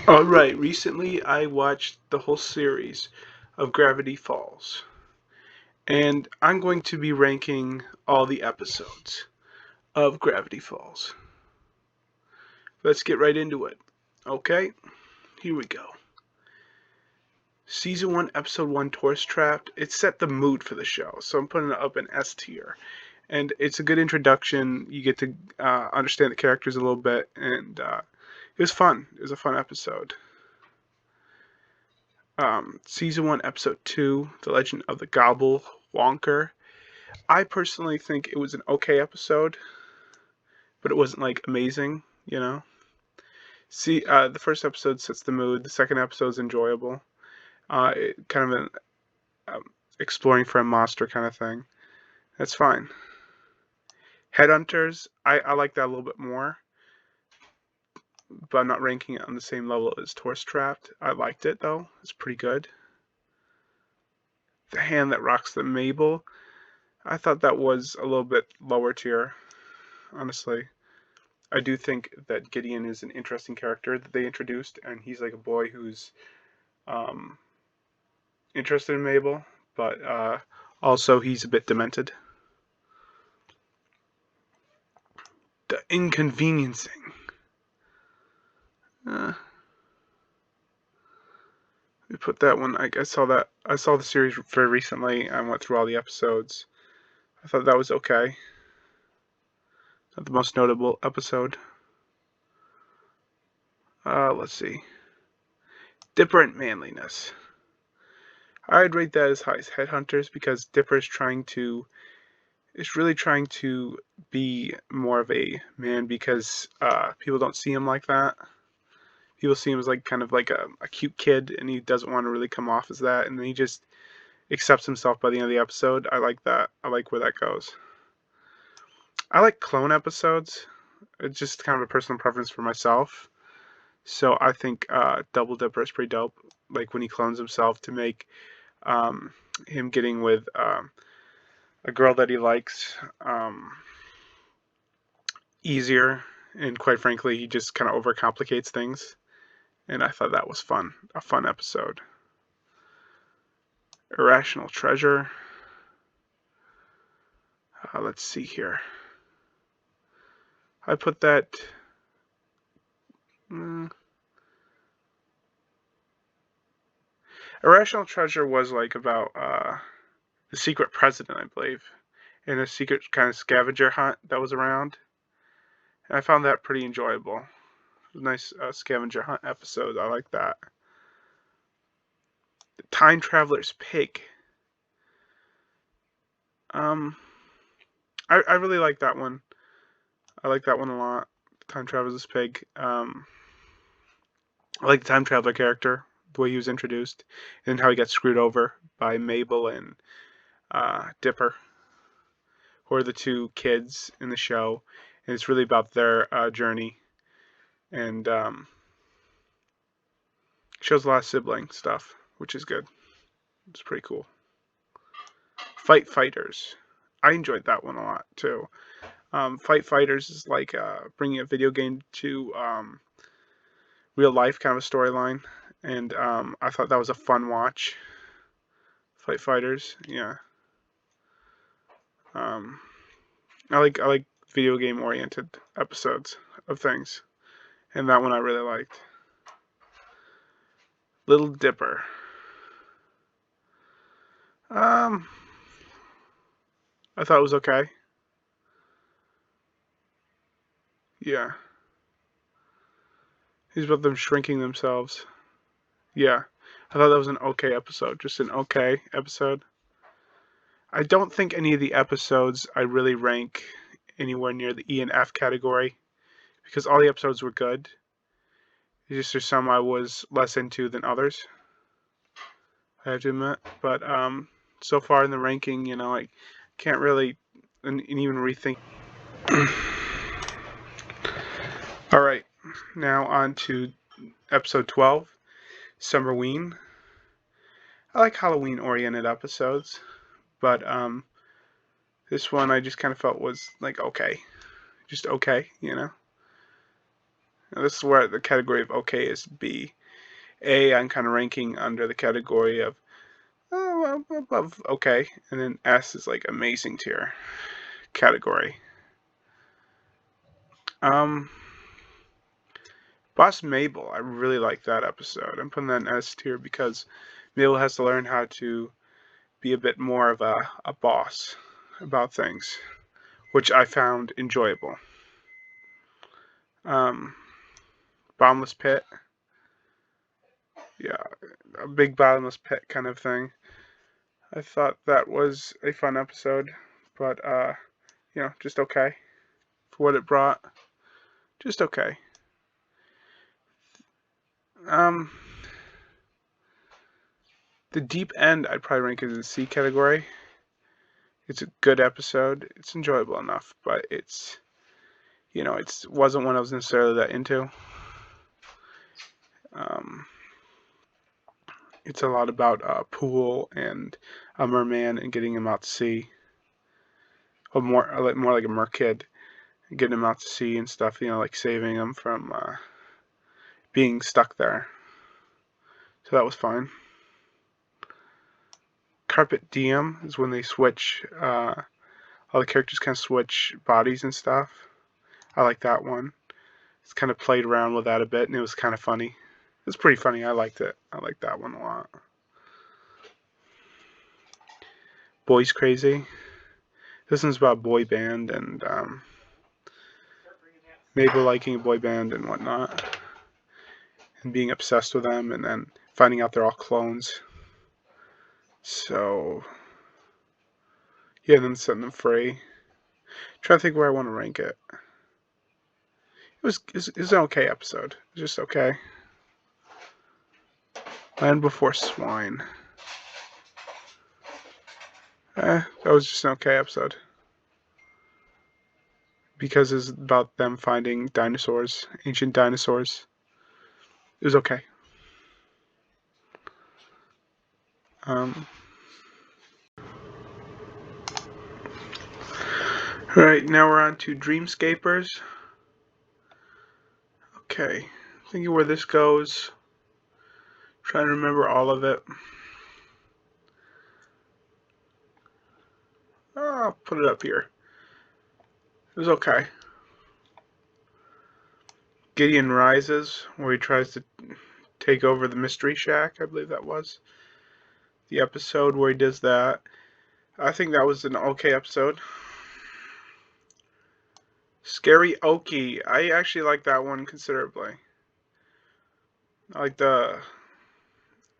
Alright, recently I watched the whole series of Gravity Falls, and I'm going to be ranking all the episodes of Gravity Falls. Let's get right into it. Okay, here we go. Season 1, Episode 1, Tourist Trapped. It set the mood for the show, so I'm putting it up in S tier. And it's a good introduction. You get to understand the characters a little bit, and it was fun. It was a fun episode. Season 1, Episode 2, The Legend of the Gobble Wonker. I personally think it was an okay episode, but it wasn't like amazing, you know? See, the first episode sets the mood, the second episode is enjoyable. Kind of an exploring for a monster kind of thing. That's fine. Headhunters, I like that a little bit more, but I'm not ranking it on the same level as Tourist Trapped. I liked it though, it's pretty good. The Hand That Rocks the Mabel, I thought that was a little bit lower tier, honestly. I do think that Gideon is an interesting character that they introduced, and he's like a boy who's interested in Mabel, but also he's a bit demented. The Inconveniencing. We put that one. I saw that. I saw the series very recently. I went through all the episodes. I thought that was okay. Not the most notable episode. Let's see. Dipper Manliness. I'd rate that as high as Headhunters because Dipper is really trying to be more of a man because people don't see him like that. People see him as like kind of like a cute kid, and he doesn't want to really come off as that, and then he just accepts himself by the end of the episode. I like that. I like where that goes. I like clone episodes. It's just kind of a personal preference for myself. So I think Double Dipper is pretty dope. Like when he clones himself to make him getting with a girl that he likes easier, and quite frankly, he just kind of overcomplicates things. And I thought that was fun. A fun episode. Irrational Treasure. Let's see here. I put that. Irrational Treasure was like about the secret president, I believe, and a secret kind of scavenger hunt that was around. And I found that pretty enjoyable. Nice scavenger hunt episode. I like that. The Time Traveler's Pig. I really like that one. I like that one a lot. Time Traveler's Pig. I like the Time Traveler character, the way he was introduced, and how he got screwed over by Mabel and Dipper, who are the two kids in the show, and it's really about their journey, and shows a lot of sibling stuff, which is good. It's pretty cool. Fight Fighters. I enjoyed that one a lot too. Fight Fighters is like bringing a video game to real life, kind of a storyline, and I thought that was a fun watch. Fight Fighters, yeah. I like video game oriented episodes of things, and that one I really liked. Little Dipper. I thought it was okay. Yeah. He's about them shrinking themselves. Yeah. I thought that was an okay episode. Just an okay episode. I don't think any of the episodes I really rank anywhere near the E and F category because all the episodes were good. It's just there's some I was less into than others, I have to admit. But so far in the ranking, I can't really and even rethink. All right, now on to episode 12, Summerween. I like Halloween-oriented episodes, but this one I just kind of felt was like okay, just okay, And this is where the category of okay is B. A, I'm kind of ranking under the category of above okay, and then S is like amazing tier category. Boss Mabel, I really like that episode. I'm putting that in S tier because Mabel has to learn how to be a bit more of a boss about things, which I found enjoyable. Bottomless Pit, yeah, a big bottomless pit kind of thing. I thought that was a fun episode, but just okay for what it brought. Just okay. The Deep End I'd probably rank as a C category. It's a good episode. It's enjoyable enough, but it wasn't one I was necessarily that into. It's a lot about Pool and a merman and getting him out to sea. Or more like a merkid, getting him out to sea and stuff. Like saving him from being stuck there. So that was fine. Carpet Diem is when they switch. All the characters kind of switch bodies and stuff. I like that one. It's kind of played around with that a bit, and it was kind of funny. It was pretty funny. I liked it. I liked that one a lot. Boys Crazy. This one's about boy band and Mabel liking a boy band and whatnot, and being obsessed with them, and then finding out they're all clones. So yeah, then setting them free. Trying to think where I want to rank it. It was an okay episode. It was just okay. Land Before Swine. That was just an okay episode. Because it's about them finding dinosaurs, ancient dinosaurs. It was okay. Alright, now we're on to Dreamscapers. Okay, thinking where this goes. Trying to remember all of it. I'll put it up here. It was okay. Gideon Rises, where he tries to take over the Mystery Shack, I believe that was. The episode where he does that. I think that was an okay episode. Scary Oki. I actually like that one considerably. I like the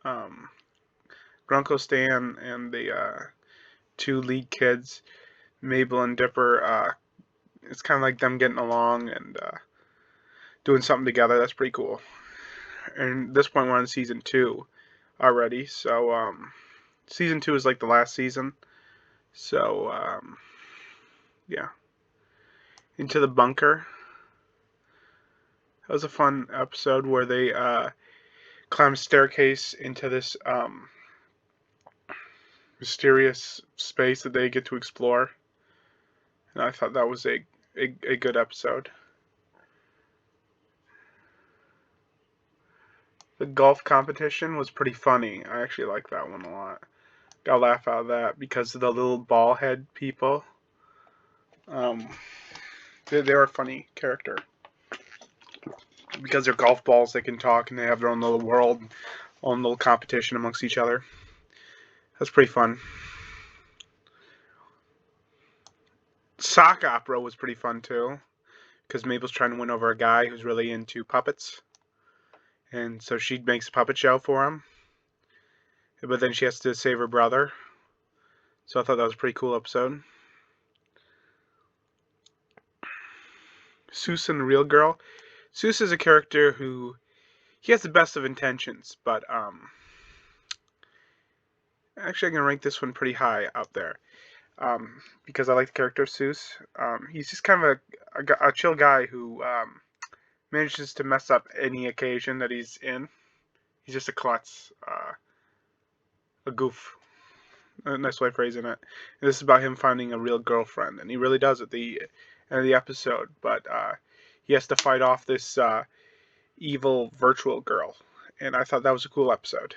Grunko Stan and the two lead kids, Mabel and Dipper. It's kind of like them getting along and doing something together. That's pretty cool. And at this point, we're on season 2 already. So season 2 is like the last season. So yeah. Into the Bunker. That was a fun episode where they climb a staircase into this mysterious space that they get to explore. And I thought that was a good episode. The golf competition was pretty funny. I actually like that one a lot. Got a laugh out of that because of the little ball head people. They're a funny character. Because they're golf balls, they can talk and they have their own little world, own little competition amongst each other. That's pretty fun. Sock opera was pretty fun too, because Mabel's trying to win over a guy who's really into puppets, and so she makes a puppet show for him. But then she has to save her brother. So I thought that was a pretty cool episode. Seuss and the Real Girl. Seuss is a character who he has the best of intentions, but actually I'm gonna rank this one pretty high up there. Because I like the character of Seuss. He's just kind of a chill guy who manages to mess up any occasion that he's in. He's just a klutz, a goof. A nice way of phrasing it. And this is about him finding a real girlfriend, and he really does at the end of the episode. But he has to fight off this evil virtual girl, and I thought that was a cool episode.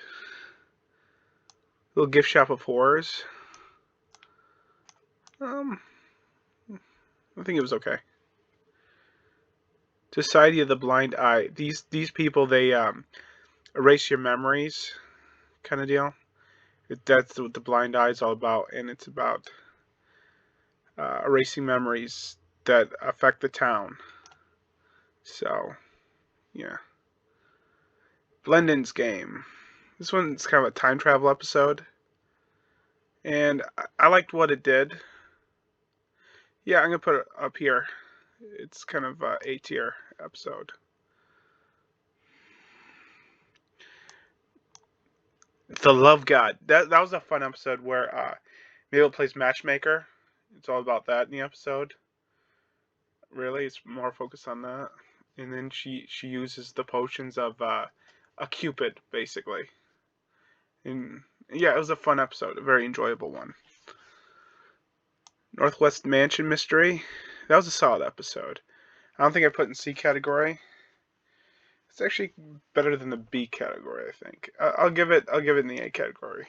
Little gift shop of horrors. I think it was okay. Society of the Blind Eye. These people, they erase your memories, kind of deal. That's what the Blind Eye is all about, and it's about erasing memories that affect the town. So, yeah. Blendin's Game. This one's kind of a time travel episode, and I liked what it did. Yeah, I'm gonna put it up here. It's kind of a A-tier episode. The Love God. That was a fun episode where Mabel plays matchmaker. It's all about that in the episode. Really, it's more focused on that. And then she uses the potions of a Cupid, basically. And yeah, it was a fun episode, a very enjoyable one. Northwest Mansion Mystery. That was a solid episode. I don't think I put in C category. It's actually better than the B category, I think. I'll give it in the A category.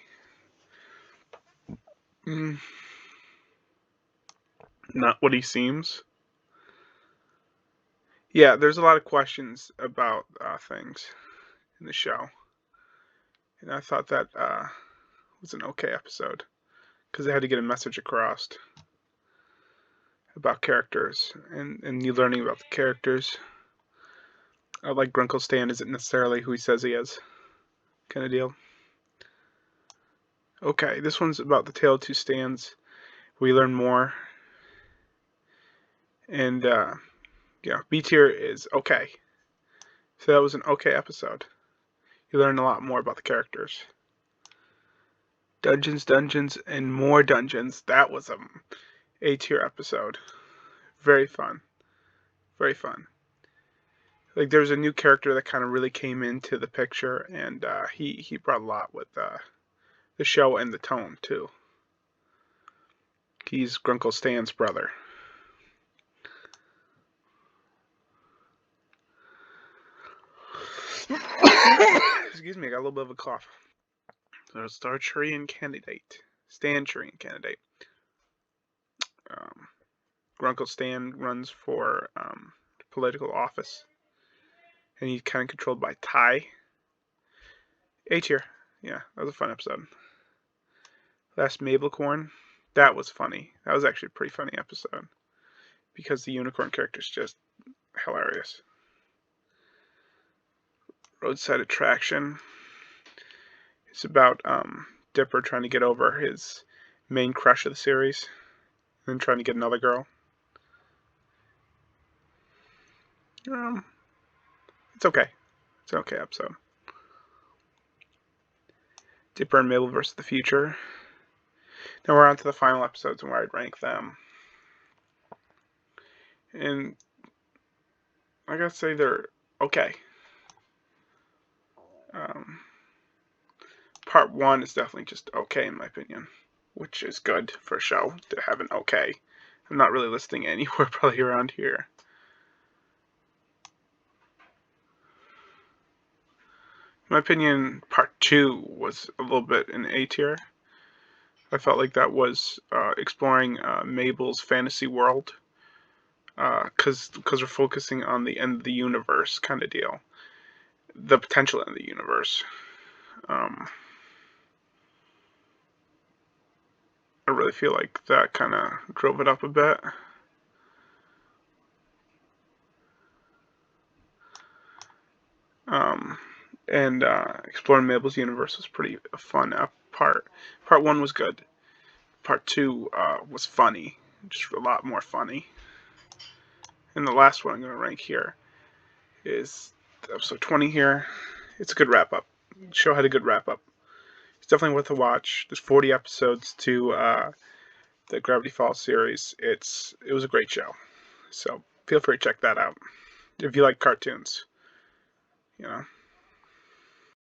Not what he seems. Yeah, there's a lot of questions about things in the show, and I thought that was an okay episode because they had to get a message across about characters and you learning about the characters. I like Grunkle Stan isn't necessarily who he says he is, kind of deal. Okay, this one's about the Tale of Two Stans. We learn more, and yeah, B tier is okay. So that was an okay episode. You learn a lot more about the characters. Dungeons, and more dungeons. That was a A-tier episode. Very fun. Very fun. Like, there was a new character that kind of really came into the picture, and he brought a lot with the show and the tone, too. He's Grunkle Stan's brother. Excuse me, I got a little bit of a cough. So, Stanchurian Candidate. Grunkle Stan runs for political office, and he's kind of controlled by Ty. A tier. Yeah, that was a fun episode. Last Mabelcorn. That was funny. That was actually a pretty funny episode because the unicorn character's just hilarious. Roadside Attraction. It's about Dipper trying to get over his main crush of the series and then trying to get another girl. It's okay. It's an okay episode. Dipper and Mabel versus the Future. Now we're on to the final episodes and where I'd rank them. And I gotta say they're okay. Part 1 is definitely just okay in my opinion, which is good for a show to have an okay. I'm not really listing anywhere probably around here. In my opinion, Part 2 was a little bit in A tier. I felt like that was exploring Mabel's fantasy world, because we're focusing on the end of the universe kind of deal, the potential end of the universe. I really feel like that kind of drove it up a bit. And exploring Mabel's universe was pretty fun. Part 1 was good. Part 2 was funny, just a lot more funny. And the last one I'm going to rank here is episode 20 here. It's a good wrap up. The show had a good wrap up. It's definitely worth a watch. There's 40 episodes to the Gravity Falls series. It was a great show. So feel free to check that out if you like cartoons. You know.